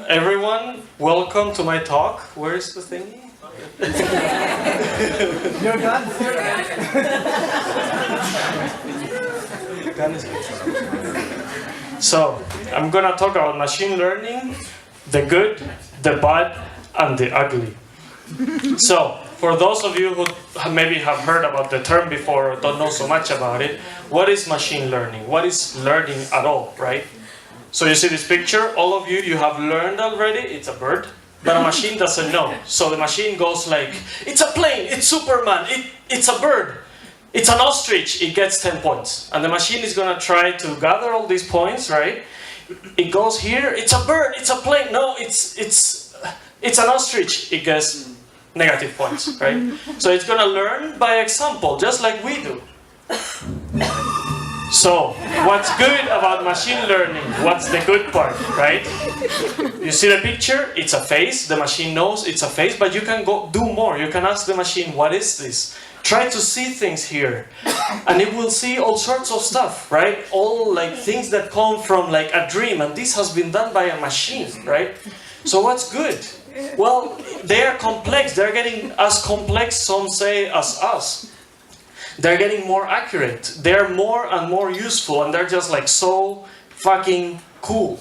everyone, welcome to my talk. Where is the thingy? You're done. So, I'm gonna talk about machine learning, the good, the bad, and the ugly. So, for those of you who maybe have heard about the term before or don't know so much about it, what is machine learning? What is learning at all, right? So you see this picture, all of you have learned already, it's a bird, but a machine doesn't know. So the machine goes like, it's a plane, it's Superman, it's a bird, it's an ostrich, it gets 10 points. And the machine is gonna try to gather all these points, right? It goes here, it's a bird, it's a plane, no, it's an ostrich, it gets negative points, right? So it's gonna learn by example, just like we do. So, what's good about machine learning? What's the good part, right? You see the picture? It's a face. The machine knows it's a face, but you can go do more. You can ask the machine, what is this? Try to see things here. And it will see all sorts of stuff, right? All like things that come from like a dream, and this has been done by a machine, right? So what's good? Well, they are complex. They're getting as complex, some say, as us. They're getting more accurate. They're more and more useful, and they're just like so fucking cool.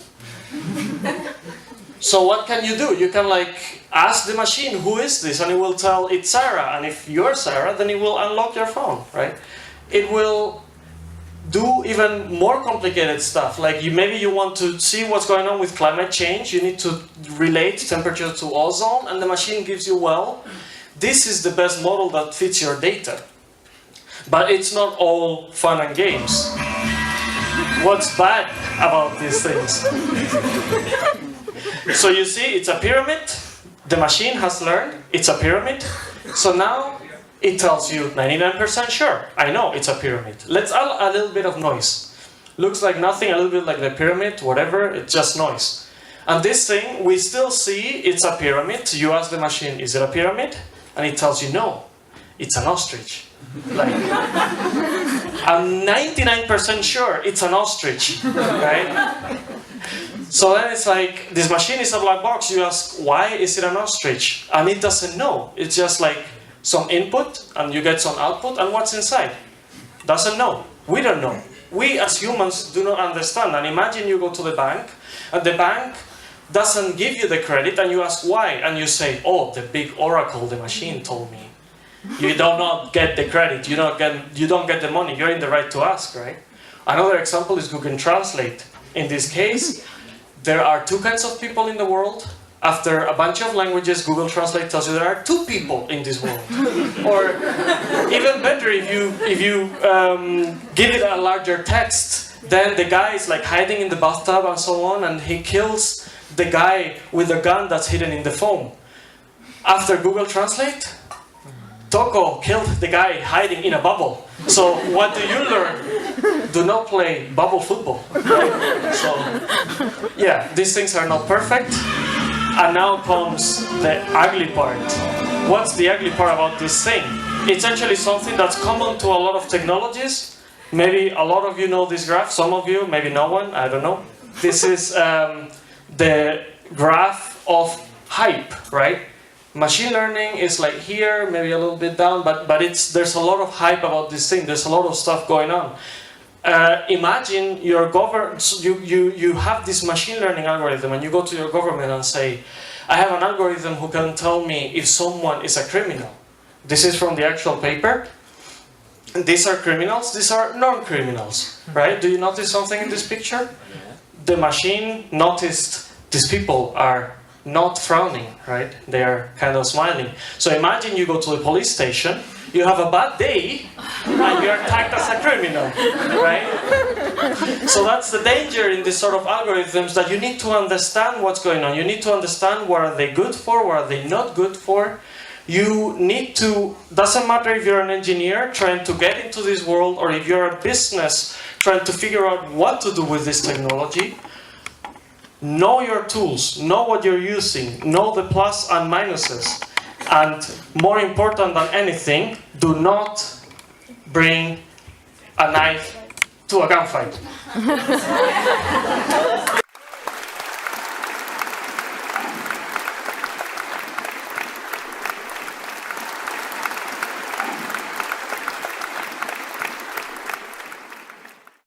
So what can you do? You can like ask the machine, who is this? And it will tell it's Sarah. And if you're Sarah, then it will unlock your phone, right? It will do even more complicated stuff. Like maybe you want to see what's going on with climate change. You need to relate temperature to ozone, and the machine gives you, well, this is the best model that fits your data. But it's not all fun and games. What's bad about these things? So you see, it's a pyramid. The machine has learned it's a pyramid. So now it tells you 99% sure. I know it's a pyramid. Let's add a little bit of noise. Looks like nothing, a little bit like the pyramid, whatever, it's just noise. And this thing, we still see it's a pyramid. You ask the machine, is it a pyramid? And it tells you no, it's an ostrich. Like, I'm 99% sure it's an ostrich, right? So then it's like, this machine is a black box. You ask, why is it an ostrich? And it doesn't know. It's just like some input, and you get some output, and what's inside? Doesn't know. We don't know. We as humans do not understand. And imagine you go to the bank, and the bank doesn't give you the credit, and you ask why, and you say, oh, the big oracle, the machine told me. You do not get the credit, you don't get the money, you're in the right to ask, right? Another example is Google Translate. In this case, there are two kinds of people in the world. After a bunch of languages, Google Translate tells you there are two people in this world. Or even better, if you give it a larger text, then the guy is like hiding in the bathtub and so on, and he kills the guy with a gun that's hidden in the foam. After Google Translate, Toko killed the guy hiding in a bubble. So what do you learn? Do not play bubble football. Right? So yeah, these things are not perfect. And now comes the ugly part. What's the ugly part about this thing? It's actually something that's common to a lot of technologies. Maybe a lot of you know this graph, some of you, maybe no one, I don't know. This is the graph of hype, right? Machine learning is like here, maybe a little bit down, but there's a lot of hype about this thing. There's a lot of stuff going on. Imagine you have this machine learning algorithm, and you go to your government and say, I have an algorithm who can tell me if someone is a criminal. This is from the actual paper. These are criminals, these are non-criminals, right? Do you notice something in this picture? The machine noticed these people are not frowning, right? They are kind of smiling. So imagine you go to the police station, you have a bad day, and you are tagged as a criminal, right? So that's the danger in this sort of algorithms, that you need to understand what's going on. You need to understand what are they good for, what are they not good for. You need to, doesn't matter if you're an engineer trying to get into this world, or if you're a business trying to figure out what to do with this technology. Know your tools, know what you're using, know the plus and minuses. And more important than anything, do not bring a knife to a gunfight.